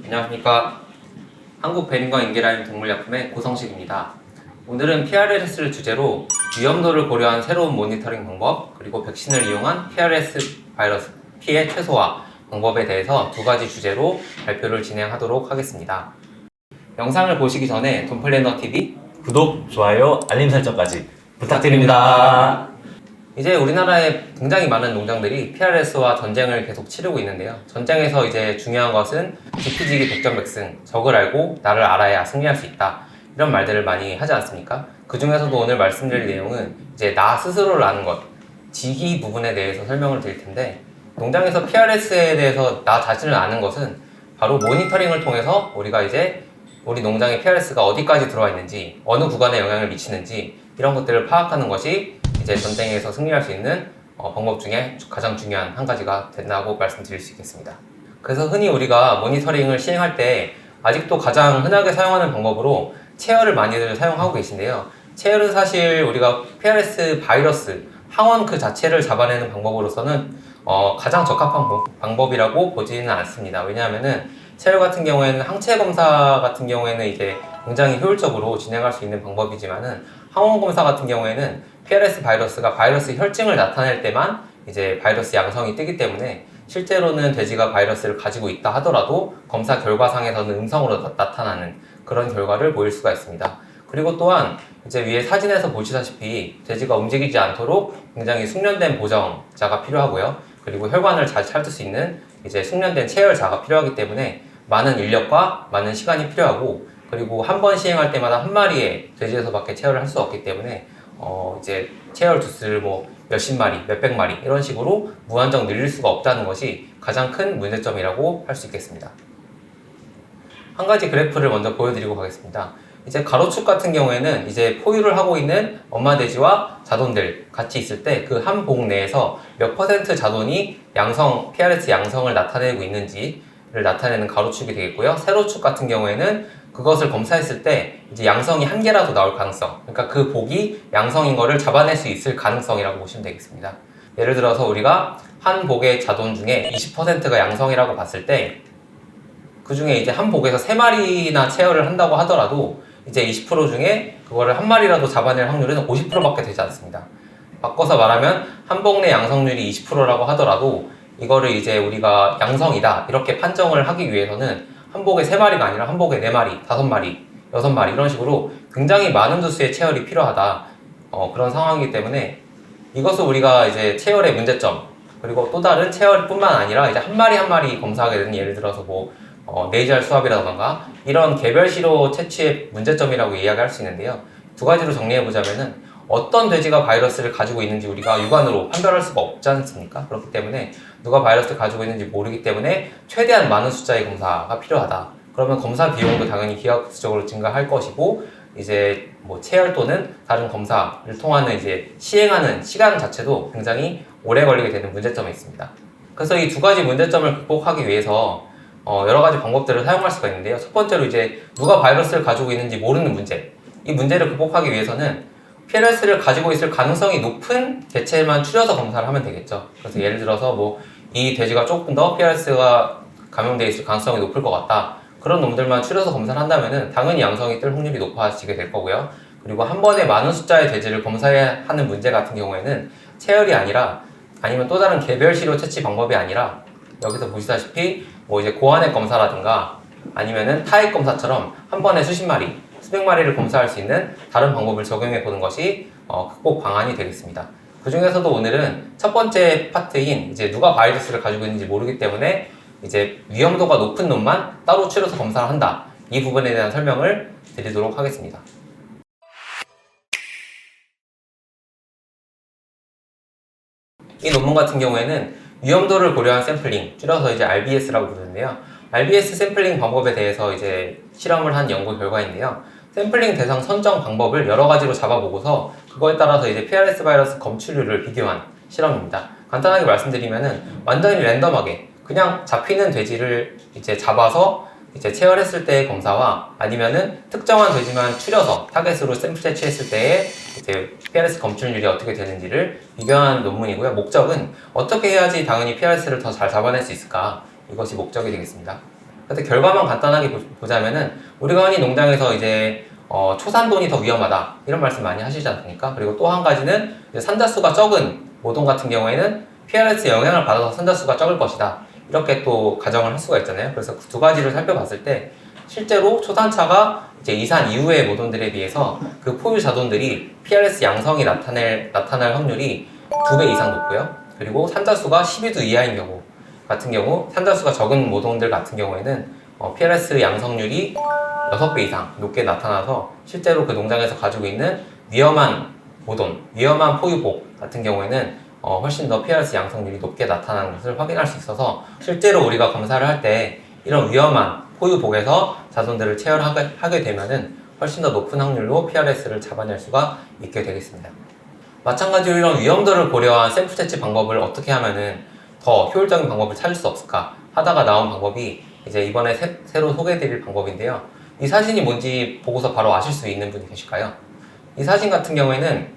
안녕하십니까. 한국배민과인계라인 동물약품의 고성식입니다. 오늘은 PRS를 주제로 위험도를 고려한 새로운 모니터링 방법, 그리고 백신을 이용한 PRS 바이러스 피해 최소화 방법에 대해서 두 가지 주제로 발표를 진행하도록 하겠습니다. 영상을 보시기 전에 돈플래너TV 구독, 좋아요, 알림 설정까지 부탁드립니다. 이제 우리나라에 굉장히 많은 농장들이 PRS와 전쟁을 계속 치르고 있는데요. 전쟁에서 이제 중요한 것은 지피지기 백전백승, 적을 알고 나를 알아야 승리할 수 있다. 이런 말들을 많이 하지 않습니까? 그 중에서도 오늘 말씀드릴 내용은 이제 나 스스로를 아는 것, 지기 부분에 대해서 설명을 드릴 텐데, 농장에서 PRS에 대해서 나 자신을 아는 것은 바로 모니터링을 통해서 우리가 이제 우리 농장의 PRS가 어디까지 들어와 있는지, 어느 구간에 영향을 미치는지 이런 것들을 파악하는 것이 이제 전쟁에서 승리할 수 있는 방법 중에 가장 중요한 한 가지가 된다고 말씀드릴 수 있겠습니다. 그래서 흔히 우리가 모니터링을 시행할 때 아직도 가장 흔하게 사용하는 방법으로 체열을 많이들 사용하고 계신데요. 체열은 사실 우리가 PRS 바이러스, 항원 그 자체를 잡아내는 방법으로서는 가장 적합한 방법이라고 보지는 않습니다. 왜냐하면은 체열 같은 경우에는 항체 검사 같은 경우에는 이제 굉장히 효율적으로 진행할 수 있는 방법이지만은 항원 검사 같은 경우에는 PRS 바이러스가 바이러스 혈증을 나타낼 때만 이제 바이러스 양성이 뜨기 때문에 실제로는 돼지가 바이러스를 가지고 있다 하더라도 검사 결과상에서는 음성으로 나타나는 그런 결과를 보일 수가 있습니다. 그리고 또한 이제 위에 사진에서 보시다시피 돼지가 움직이지 않도록 굉장히 숙련된 보정자가 필요하고요. 그리고 혈관을 잘 찾을 수 있는 이제 숙련된 체열자가 필요하기 때문에 많은 인력과 많은 시간이 필요하고, 그리고 한 번 시행할 때마다 한 마리의 돼지에서밖에 체열을 할 수 없기 때문에 이제 체열 두수를 뭐 몇십 마리, 몇백 마리 이런 식으로 무한정 늘릴 수가 없다는 것이 가장 큰 문제점이라고 할 수 있겠습니다. 한 가지 그래프를 먼저 보여드리고 가겠습니다. 이제 가로축 같은 경우에는 이제 포유를 하고 있는 엄마 돼지와 자돈들 같이 있을 때 그 한 복 내에서 몇 퍼센트 자돈이 PRS 양성을 나타내고 있는지를 나타내는 가로축이 되겠고요. 세로축 같은 경우에는 그것을 검사했을 때 이제 양성이 한 개라도 나올 가능성, 그러니까 그 복이 양성인 거를 잡아낼 수 있을 가능성이라고 보시면 되겠습니다. 예를 들어서 우리가 한 복의 자돈 중에 20%가 양성이라고 봤을 때 그 중에 이제 한 복에서 3마리나 체열을 한다고 하더라도 이제 20% 중에 그거를 한 마리라도 잡아낼 확률은 50%밖에 되지 않습니다. 바꿔서 말하면 한 복 내 양성률이 20%라고 하더라도 이거를 이제 우리가 양성이다 이렇게 판정을 하기 위해서는 한 복에 3마리가 아니라 한 복에 4마리, 5마리, 6마리 이런 식으로 굉장히 많은 두수의 체열이 필요하다. 그런 상황이기 때문에 이것을 우리가 이제 체열의 문제점, 그리고 또 다른 체열뿐만 아니라 이제 한 마리 한 마리 검사하게 되는, 예를 들어서 뭐 네이잘 수압이라던가 이런 개별 시로 채취의 문제점이라고 이야기할 수 있는데요. 두 가지로 정리해보자면은 어떤 돼지가 바이러스를 가지고 있는지 우리가 육안으로 판별할 수가 없지 않습니까? 그렇기 때문에 누가 바이러스를 가지고 있는지 모르기 때문에 최대한 많은 숫자의 검사가 필요하다. 그러면 검사 비용도 당연히 기하급수적으로 증가할 것이고, 이제 뭐 체열 또는 다른 검사를 통하는 이제 시행하는 시간 자체도 굉장히 오래 걸리게 되는 문제점이 있습니다. 그래서 이 두 가지 문제점을 극복하기 위해서 여러 가지 방법들을 사용할 수가 있는데요. 첫 번째로 이제 누가 바이러스를 가지고 있는지 모르는 문제. 이 문제를 극복하기 위해서는 PRS를 가지고 있을 가능성이 높은 개체만 추려서 검사를 하면 되겠죠. 그래서 예를 들어서 뭐 이 돼지가 조금 더 PRS가 감염되어 있을 가능성이 높을 것 같다. 그런 놈들만 추려서 검사를 한다면은 당연히 양성이 뜰 확률이 높아지게 될 거고요. 그리고 한 번에 많은 숫자의 돼지를 검사해야 하는 문제 같은 경우에는 체열이 아니라, 아니면 또 다른 개별 시료 채취 방법이 아니라 여기서 보시다시피 뭐 이제 고환액 검사라든가 아니면은 타액 검사처럼 한 번에 수십 마리, 수백 마리를 검사할 수 있는 다른 방법을 적용해 보는 것이 극복 방안이 되겠습니다. 그 중에서도 오늘은 첫 번째 파트인 이제 누가 바이러스를 가지고 있는지 모르기 때문에 이제 위험도가 높은 놈만 따로 추려서 검사를 한다. 이 부분에 대한 설명을 드리도록 하겠습니다. 이 논문 같은 경우에는 위험도를 고려한 샘플링, 줄여서 이제 RBS라고 부르는데요. RBS 샘플링 방법에 대해서 이제 실험을 한 연구 결과인데요. 샘플링 대상 선정 방법을 여러 가지로 잡아보고서 그거에 따라서 이제 PRS 바이러스 검출률을 비교한 실험입니다. 간단하게 말씀드리면은 완전히 랜덤하게 그냥 잡히는 돼지를 이제 잡아서 이제 체열했을 때의 검사와 아니면은 특정한 돼지만 추려서 타겟으로 샘플 채취했을 때의 이제 PRS 검출률이 어떻게 되는지를 비교한 논문이고요. 목적은 어떻게 해야지 당연히 PRS를 더 잘 잡아낼 수 있을까, 이것이 목적이 되겠습니다. 그래서 결과만 간단하게 보자면은 우리가 흔히 농장에서 이제 초산돈이 더 위험하다 이런 말씀 많이 하시지 않습니까? 그리고 또 한 가지는 이제 산자수가 적은 모돈 같은 경우에는 PRS에 영향을 받아서 산자수가 적을 것이다 이렇게 또 가정을 할 수가 있잖아요. 그래서 그 두 가지를 살펴봤을 때 실제로 초산차가 이제 이산 이후의 모돈들에 비해서 그 포유 자돈들이 PRS 양성이 나타날 확률이 2배 이상 높고요. 그리고 산자수가 12두 이하인 경우 같은 경우 산자수가 적은 모종들 같은 경우에는 PRS 양성률이 6배 이상 높게 나타나서 실제로 그 농장에서 가지고 있는 위험한 모돈, 위험한 포유복 같은 경우에는 훨씬 더 PRS 양성률이 높게 나타나는 것을 확인할 수 있어서 실제로 우리가 검사를 할 때 이런 위험한 포유복에서 자손들을 체열하게 되면은 훨씬 더 높은 확률로 PRS를 잡아낼 수가 있게 되겠습니다. 마찬가지로 이런 위험도를 고려한 샘플 채취 방법을 어떻게 하면은 더 효율적인 방법을 찾을 수 없을까 하다가 나온 방법이 이제 이번에 새로 소개해드릴 방법인데요. 이 사진이 뭔지 보고서 바로 아실 수 있는 분이 계실까요? 이 사진 같은 경우에는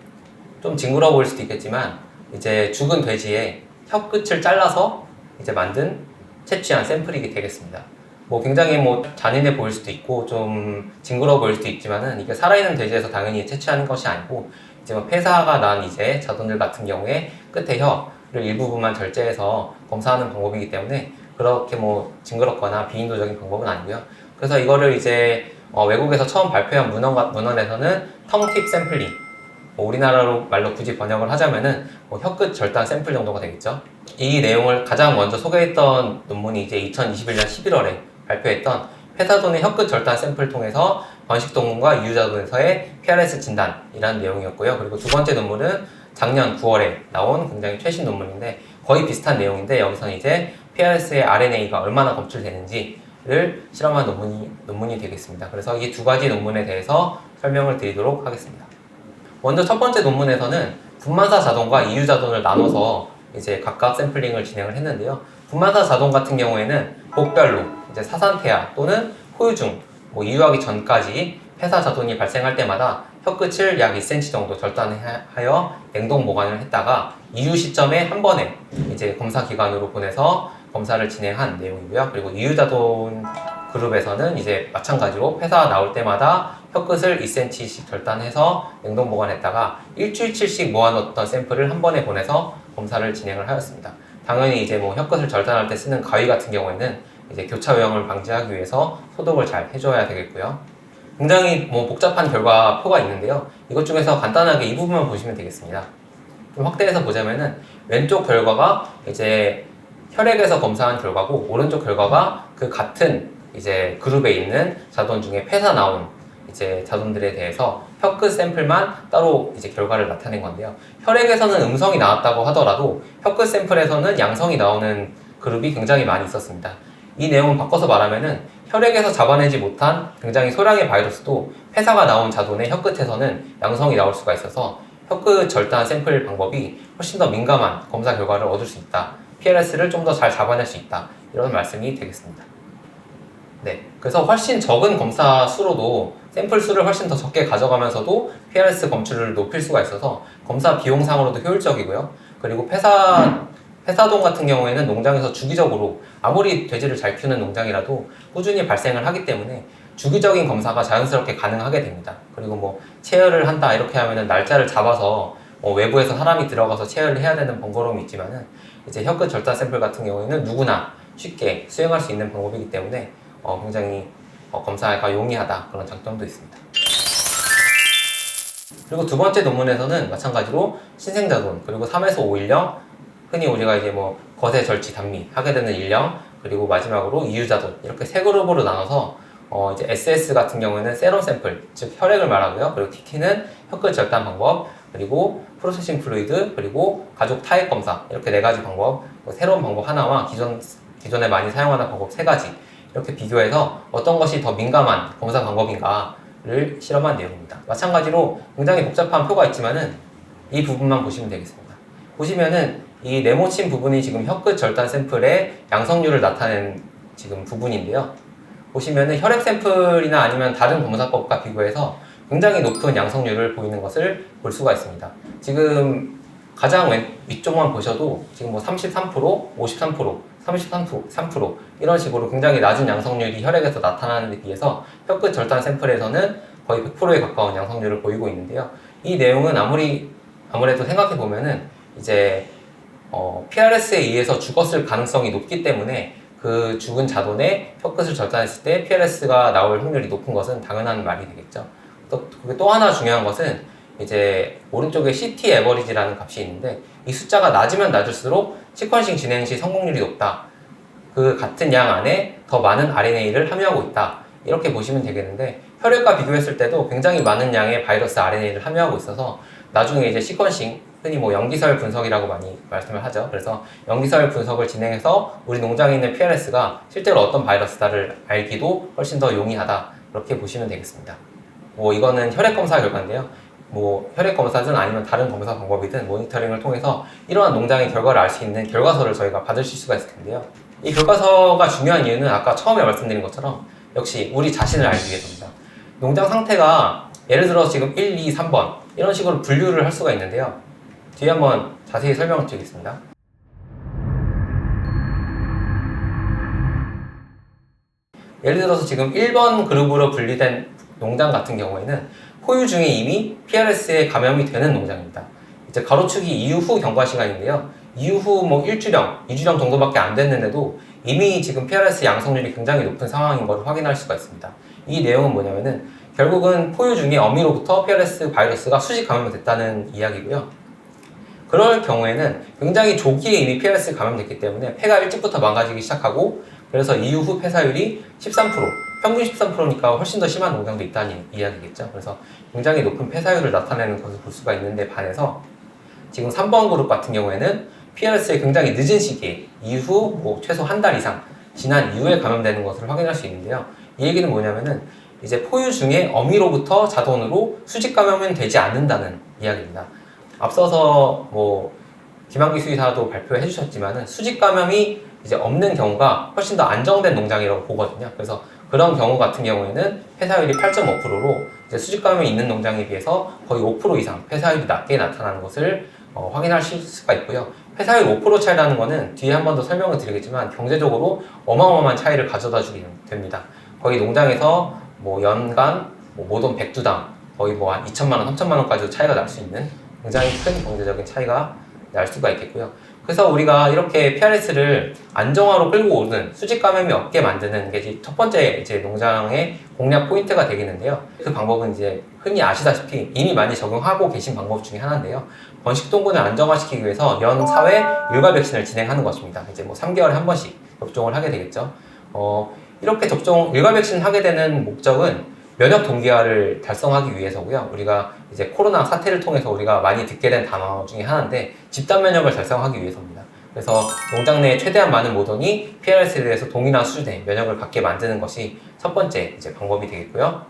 좀 징그러워 보일 수도 있겠지만 이제 죽은 돼지의 혀 끝을 잘라서 이제 만든 채취한 샘플이 되겠습니다. 뭐 굉장히 뭐 잔인해 보일 수도 있고 좀 징그러워 보일 수도 있지만은 이게 살아있는 돼지에서 당연히 채취하는 것이 아니고 이제 뭐 폐사가 난 이제 자돈들 같은 경우에 끝에 혀를 일부분만 절제해서 검사하는 방법이기 때문에 그렇게 뭐 징그럽거나 비인도적인 방법은 아니고요. 그래서 이거를 이제 외국에서 처음 발표한 문헌에서는 텅팁 샘플링, 우리나라로 말로 굳이 번역을 하자면은 혀끝 절단 샘플 정도가 되겠죠. 이 내용을 가장 먼저 소개했던 논문이 이제 2021년 11월에 발표했던 폐사돈의 혀끝 절단 샘플을 통해서 번식동물과 이유자돈에서의 PRS 진단이라는 내용이었고요. 그리고 두 번째 논문은 작년 9월에 나온 굉장히 최신 논문인데 거의 비슷한 내용인데 여기서는 이제 PRS의 RNA가 얼마나 검출되는지를 실험한 논문이 되겠습니다. 그래서 이 두 가지 논문에 대해서 설명을 드리도록 하겠습니다. 먼저 첫 번째 논문에서는 분만사 자돈과 이유 자돈을 나눠서 이제 각각 샘플링을 진행을 했는데요. 분만사 자돈 같은 경우에는 복별로 이제 사산태아 또는 포유 중 이유하기 전까지 폐사 자돈이 발생할 때마다 혀끝을 약 2cm 정도 절단하여 냉동 보관을 했다가 이유 시점에 한 번에 이제 검사 기관으로 보내서 검사를 진행한 내용이고요. 그리고 이유 자돈 그룹에서는 이제 마찬가지로 폐사 나올 때마다 혀끝을 2cm씩 절단해서 냉동 보관했다가 일주일치씩 모아놓던 샘플을 한 번에 보내서 검사를 진행을 하였습니다. 당연히 이제 혀끝을 절단할 때 쓰는 가위 같은 경우에는 이제 교차 오염을 방지하기 위해서 소독을 잘 해줘야 되겠고요. 굉장히 복잡한 결과표가 있는데요. 이것 중에서 간단하게 이 부분만 보시면 되겠습니다. 좀 확대해서 보자면은 왼쪽 결과가 이제 혈액에서 검사한 결과고 오른쪽 결과가 그 같은 이제 그룹에 있는 자돈 중에 폐사 나온 이제 자돈들에 대해서 혀끝 샘플만 따로 이제 결과를 나타낸 건데요. 혈액에서는 음성이 나왔다고 하더라도 혀끝 샘플에서는 양성이 나오는 그룹이 굉장히 많이 있었습니다. 이 내용을 바꿔서 말하면은 혈액에서 잡아내지 못한 굉장히 소량의 바이러스도 폐사가 나온 자돈의 혀끝에서는 양성이 나올 수가 있어서 혀끝 절단 샘플 방법이 훨씬 더 민감한 검사 결과를 얻을 수 있다. PRS를 좀 더 잘 잡아낼 수 있다. 이런 말씀이 되겠습니다. 네, 그래서 훨씬 적은 검사 수로도 샘플 수를 훨씬 더 적게 가져가면서도 PRS 검출을 높일 수가 있어서 검사 비용상으로도 효율적이고요. 그리고 폐사돈 같은 경우에는 농장에서 주기적으로 아무리 돼지를 잘 키우는 농장이라도 꾸준히 발생을 하기 때문에 주기적인 검사가 자연스럽게 가능하게 됩니다. 그리고 체열을 한다 이렇게 하면은 날짜를 잡아서 외부에서 사람이 들어가서 체열을 해야 되는 번거로움이 있지만은 이제 혀끝 절단 샘플 같은 경우에는 누구나 쉽게 수행할 수 있는 방법이기 때문에 굉장히 검사가 용이하다 그런 장점도 있습니다. 그리고 두 번째 논문에서는 마찬가지로 신생자돈 그리고 3에서 5일령 흔히 우리가 이제 거세 절치 단미 하게 되는 일령 그리고 마지막으로 이유자돈 이렇게 세 그룹으로 나눠서 이제 SS 같은 경우에는 세럼 샘플 즉 혈액을 말하고요. 그리고 TT는 혀끝 절단 방법 그리고 프로세싱 플루이드 그리고 가족 타액 검사 이렇게 네 가지 방법 새로운 방법 하나와 기존에 많이 사용하는 방법 세 가지 이렇게 비교해서 어떤 것이 더 민감한 검사 방법인가를 실험한 내용입니다. 마찬가지로 굉장히 복잡한 표가 있지만은 이 부분만 보시면 되겠습니다. 보시면은 이 네모친 부분이 지금 혀끝 절단 샘플의 양성률을 나타낸 지금 부분인데요. 보시면은 혈액 샘플이나 아니면 다른 검사법과 비교해서 굉장히 높은 양성률을 보이는 것을 볼 수가 있습니다. 지금 가장 위쪽만 보셔도 지금 33%, 53% 33% 이런 식으로 굉장히 낮은 양성률이 혈액에서 나타나는 데 비해서 혀끝 절단 샘플에서는 거의 100%에 가까운 양성률을 보이고 있는데요. 이 내용은 아무래도 생각해 보면은 이제 PRS에 의해서 죽었을 가능성이 높기 때문에 그 죽은 자돈의 혀끝을 절단했을 때 PRS가 나올 확률이 높은 것은 당연한 말이 되겠죠. 또 하나 중요한 것은 이제 오른쪽에 CT 에버리지라는 값이 있는데 이 숫자가 낮으면 낮을수록 시퀀싱 진행 시 성공률이 높다. 그 같은 양 안에 더 많은 RNA를 함유하고 있다. 이렇게 보시면 되겠는데 혈액과 비교했을 때도 굉장히 많은 양의 바이러스 RNA를 함유하고 있어서 나중에 이제 시퀀싱, 흔히 뭐 염기설 분석이라고 많이 말씀을 하죠. 그래서 염기설 분석을 진행해서 우리 농장에 있는 PRS가 실제로 어떤 바이러스다를 알기도 훨씬 더 용이하다. 그렇게 보시면 되겠습니다. 뭐 이거는 혈액 검사 결과인데요. 뭐 혈액 검사든 아니면 다른 검사 방법이든 모니터링을 통해서 이러한 농장의 결과를 알 수 있는 결과서를 저희가 받으실 수가 있을 텐데요. 이 결과서가 중요한 이유는 아까 처음에 말씀드린 것처럼 역시 우리 자신을 알기 위해서입니다. 농장 상태가 예를 들어 지금 1, 2, 3번 이런 식으로 분류를 할 수가 있는데요. 뒤에 한번 자세히 설명을 드리겠습니다. 예를 들어서 지금 1번 그룹으로 분리된 농장 같은 경우에는 포유 중에 이미 PRS에 감염이 되는 농장입니다. 이제 가로축이 이후 경과 시간인데요. 이후 뭐 1주령, 2주령 정도밖에 안 됐는데도 이미 지금 PRS 양성률이 굉장히 높은 상황인 것을 확인할 수가 있습니다. 이 내용은 뭐냐면은 결국은 포유 중에 어미로부터 PRS 바이러스가 수직 감염이 됐다는 이야기고요. 그럴 경우에는 굉장히 조기에 이미 PRS 감염됐기 때문에 폐가 일찍부터 망가지기 시작하고 그래서 이후 폐사율이 13%, 평균 13%니까 훨씬 더 심한 농장도 있다는 이야기겠죠. 그래서 굉장히 높은 폐사율을 나타내는 것을 볼 수가 있는데 반해서 지금 3번 그룹 같은 경우에는 PRS에 굉장히 늦은 시기에 이후 뭐 최소 한 달 이상 지난 이후에 감염되는 것을 확인할 수 있는데요. 이 얘기는 뭐냐면은 이제 포유 중에 어미로부터 자돈으로 수직 감염은 되지 않는다는 이야기입니다. 앞서서 뭐 김한기 수의사도 발표해 주셨지만은 수직 감염이 이제 없는 경우가 훨씬 더 안정된 농장이라고 보거든요. 그래서 그런 경우 같은 경우에는 폐사율이 8.5%로 이제 수직 감염이 있는 농장에 비해서 거의 5% 이상 폐사율이 낮게 나타나는 것을 확인하실 수가 있고요. 폐사율 5% 차이라는 것은 뒤에 한 번 더 설명을 드리겠지만 경제적으로 어마어마한 차이를 가져다 주게 됩니다. 거의 농장에서 뭐 연간 뭐 모돈 100두당 거의 뭐 한 2천만 원, 3천만 원까지도 차이가 날 수 있는 굉장히 큰 경제적인 차이가 날 수가 있겠고요. 그래서 우리가 이렇게 PRS를 안정화로 끌고 오는 수직 감염이 없게 만드는 게 첫 번째 이제 농장의 공략 포인트가 되겠는데요. 그 방법은 이제 흔히 아시다시피 이미 많이 적용하고 계신 방법 중에 하나인데요. 번식동군을 안정화시키기 위해서 연 4회 일괄 백신을 진행하는 것입니다. 이제 뭐 3개월에 한 번씩 접종을 하게 되겠죠. 이렇게 일괄 백신을 하게 되는 목적은 면역 동기화를 달성하기 위해서고요. 우리가 이제 코로나 사태를 통해서 우리가 많이 듣게 된 단어 중에 하나인데 집단 면역을 달성하기 위해서입니다. 그래서 농장 내에 최대한 많은 모돈이 PRS에 대해서 동일한 수준의 면역을 갖게 만드는 것이 첫 번째 이제 방법이 되겠고요.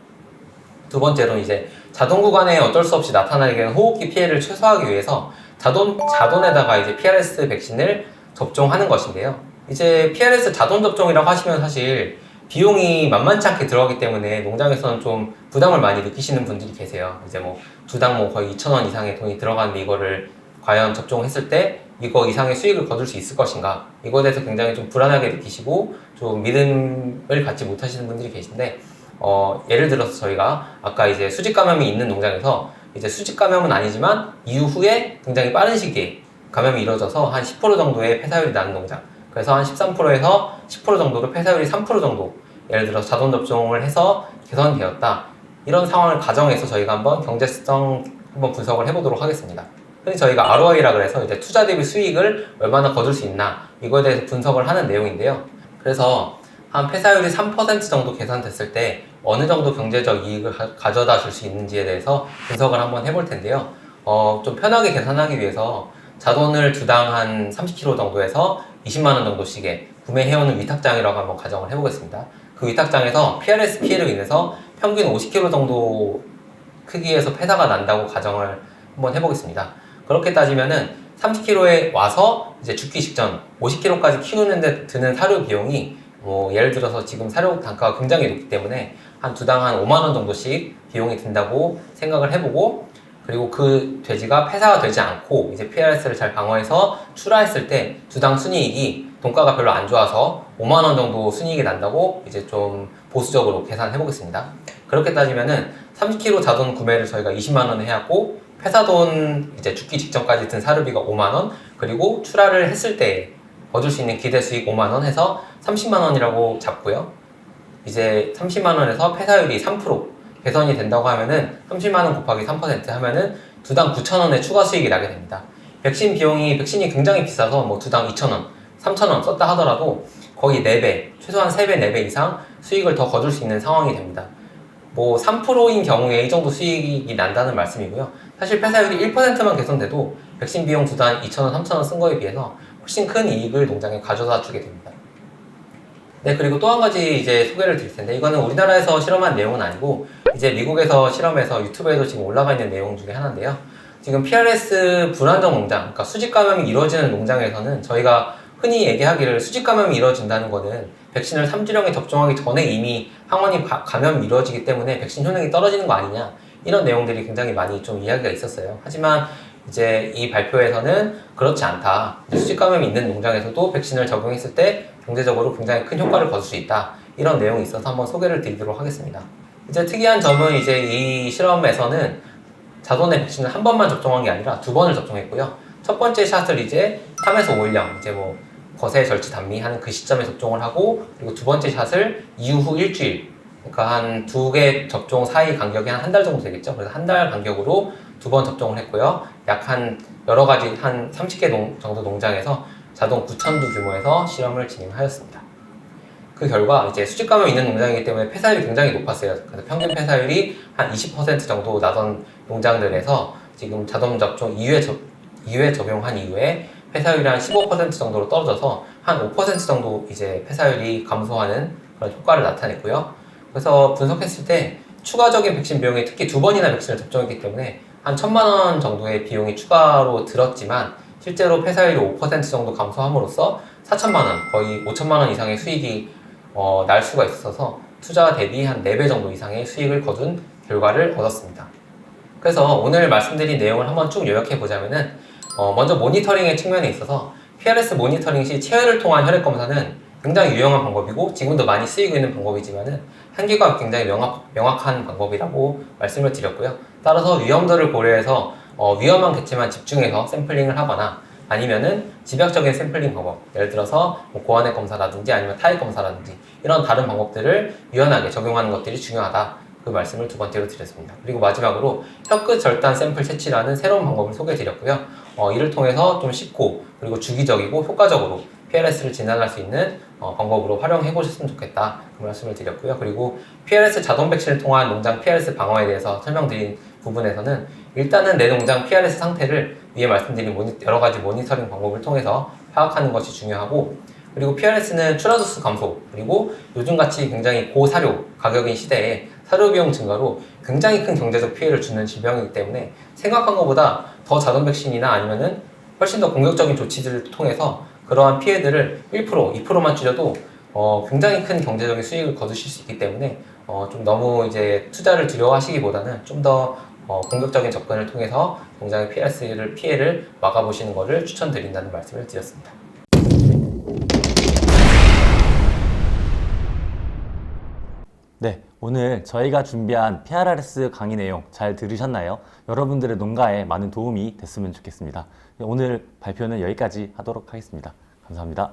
두 번째로는 이제 자돈 구간에 어쩔 수 없이 나타나게 되는 호흡기 피해를 최소화하기 위해서 자돈에다가 이제 PRS 백신을 접종하는 것인데요. 이제 PRS 자돈 접종이라고 하시면 사실 비용이 만만치 않게 들어가기 때문에 농장에서는 좀 부담을 많이 느끼시는 분들이 계세요. 이제 뭐 두당 뭐 거의 2,000원 이상의 돈이 들어가는데 이거를 과연 접종했을 때 이거 이상의 수익을 거둘 수 있을 것인가? 이거에 대해서 굉장히 좀 불안하게 느끼시고 좀 믿음을 갖지 못하시는 분들이 계신데 예를 들어서 저희가 아까 이제 수직 감염이 있는 농장에서 이제 수직 감염은 아니지만 이후에 굉장히 빠른 시기에 감염이 이루어져서 한 10% 정도의 폐사율이 나는 농장. 그래서 한 13%에서 10% 정도로 폐사율이 3% 정도 예를 들어서 자돈 접종을 해서 개선되었다. 이런 상황을 가정해서 저희가 한번 경제성 한번 분석을 해보도록 하겠습니다. 흔히 저희가 ROI라 그래서 이제 투자 대비 수익을 얼마나 거둘 수 있나 이거에 대해서 분석을 하는 내용인데요. 그래서 한 폐사율이 3% 정도 계산됐을 때 어느 정도 경제적 이익을 가져다 줄 수 있는지에 대해서 분석을 한번 해볼 텐데요. 좀 편하게 계산하기 위해서 자돈을 두당 한 30kg 정도에서 20만 원 정도씩에 구매해오는 위탁장이라고 한번 가정을 해보겠습니다. 그 위탁장에서 PRS 피해로 인해서 평균 50kg 정도 크기에서 폐사가 난다고 가정을 한번 해보겠습니다. 그렇게 따지면은 30kg에 와서 이제 죽기 직전 50kg까지 키우는데 드는 사료 비용이 뭐 예를 들어서 지금 사료 단가가 굉장히 높기 때문에 한 두당 한 5만 원 정도씩 비용이 든다고 생각을 해보고 그리고 그 돼지가 폐사가 되지 않고 이제 PRS를 잘 방어해서 출하했을 때 두당 순이익이 동가가 별로 안 좋아서 5만 원 정도 순이익이 난다고 이제 좀 보수적으로 계산해 보겠습니다. 그렇게 따지면은 30kg 자돈 구매를 저희가 20만 원에 해왔고 폐사돈 이제 죽기 직전까지 든 사료비가 5만 원, 그리고 출하를 했을 때 얻을 수 있는 기대 수익 5만 원 해서 30만 원이라고 잡고요. 이제 30만 원에서 폐사율이 3% 개선이 된다고 하면은 30만 원 곱하기 3% 하면은 두당 9천 원의 추가 수익이 나게 됩니다. 백신이 굉장히 비싸서 뭐 두당 2천 원, 3천 원 썼다 하더라도 거의 4배, 최소한 3배, 4배 이상 수익을 더 거둘 수 있는 상황이 됩니다. 뭐 3%인 경우에 이 정도 수익이 난다는 말씀이고요. 사실 폐사율이 1%만 개선돼도 백신 비용 두당 2,000원, 3,000원 쓴 거에 비해서 훨씬 큰 이익을 농장에 가져다 주게 됩니다. 네, 그리고 또 한 가지 이제 소개를 드릴 텐데, 이거는 우리나라에서 실험한 내용은 아니고 이제 미국에서 실험해서 유튜브에도 지금 올라가 있는 내용 중에 하나인데요. 지금 PRS 불안정 농장, 그러니까 수직 감염이 이루어지는 농장에서는 저희가 흔히 얘기하기를 수직 감염이 이루어진다는 거는 백신을 3주령에 접종하기 전에 이미 항원이 감염이 이루어지기 때문에 백신 효능이 떨어지는 거 아니냐, 이런 내용들이 굉장히 많이 좀 이야기가 있었어요. 하지만 이제 이 발표에서는 그렇지 않다. 수직 감염이 있는 농장에서도 백신을 적용했을 때 경제적으로 굉장히 큰 효과를 거둘 수 있다. 이런 내용이 있어서 한번 소개를 드리도록 하겠습니다. 이제 특이한 점은 이제 이 실험에서는 자손의 백신을 한 번만 접종한 게 아니라 2번을 접종했고요. 첫 번째 샷을 이제 3에서 5일령, 이제 뭐 거세 절제 단미 하는 그 시점에 접종을 하고, 그리고 두 번째 샷을 이후 일주일, 그러니까 한 2개 접종 사이 간격이 한 달 정도 되겠죠. 그래서 한 달 간격으로 2번 접종을 했고요. 약 한 여러 가지 한 30개 정도 농장에서 자동 9,000두 규모에서 실험을 진행하였습니다. 그 결과 이제 수직 감염이 있는 농장이기 때문에 폐사율이 굉장히 높았어요. 그래서 평균 폐사율이 한 20% 정도 나던 농장들에서 지금 자동 접종 2회 적용한 이후에 폐사율이 한 15% 정도로 떨어져서 한 5% 정도 이제 폐사율이 감소하는 그런 효과를 나타냈고요. 그래서 분석했을 때 추가적인 백신 비용이, 특히 2번이나 백신을 접종했기 때문에 한 1,000만 원 정도의 비용이 추가로 들었지만 실제로 폐사율이 5% 정도 감소함으로써 4천만 원, 거의 5천만 원 이상의 수익이 날 수가 있어서 투자 대비 한 4배 정도 이상의 수익을 거둔 결과를 얻었습니다. 그래서 오늘 말씀드린 내용을 한번 쭉 요약해 보자면은 먼저 모니터링의 측면에 있어서 PRS 모니터링 시 체열을 통한 혈액 검사는 굉장히 유용한 방법이고 지금도 많이 쓰이고 있는 방법이지만은 한계가 굉장히 명확한 방법이라고 말씀을 드렸고요. 따라서 위험도를 고려해서 위험한 개체만 집중해서 샘플링을 하거나 아니면은 집약적인 샘플링 방법, 예를 들어서 뭐 고환액 검사라든지 아니면 타액 검사라든지 이런 다른 방법들을 유연하게 적용하는 것들이 중요하다. 그 말씀을 두 번째로 드렸습니다. 그리고 마지막으로 혀끝 절단 샘플 채취라는 새로운 방법을 소개해 드렸고요. 이를 통해서 좀 쉽고 그리고 주기적이고 효과적으로 PRS를 진단할 수 있는 방법으로 활용해 보셨으면 좋겠다. 그 말씀을 드렸고요. 그리고 PRS 자동 백신을 통한 농장 PRS 방어에 대해서 설명드린 부분에서는 일단은 내 농장 PRS 상태를 위에 말씀드린 여러 가지 모니터링 방법을 통해서 파악하는 것이 중요하고, 그리고 PRS는 출하도수 감소, 그리고 요즘같이 굉장히 고사료 가격인 시대에 사료 비용 증가로 굉장히 큰 경제적 피해를 주는 질병이기 때문에 생각한 것보다 더 자동 백신이나 아니면은 훨씬 더 공격적인 조치들을 통해서 그러한 피해들을 1%, 2%만 줄여도 굉장히 큰 경제적인 수익을 거두실 수 있기 때문에 좀 너무 이제 투자를 두려워하시기보다는 좀 더 공격적인 접근을 통해서 농장의 피해를 막아보시는 것을 추천드린다는 말씀을 드렸습니다. 네, 오늘 저희가 준비한 PRRS 강의 내용 잘 들으셨나요? 여러분들의 농가에 많은 도움이 됐으면 좋겠습니다. 오늘 발표는 여기까지 하도록 하겠습니다. 감사합니다.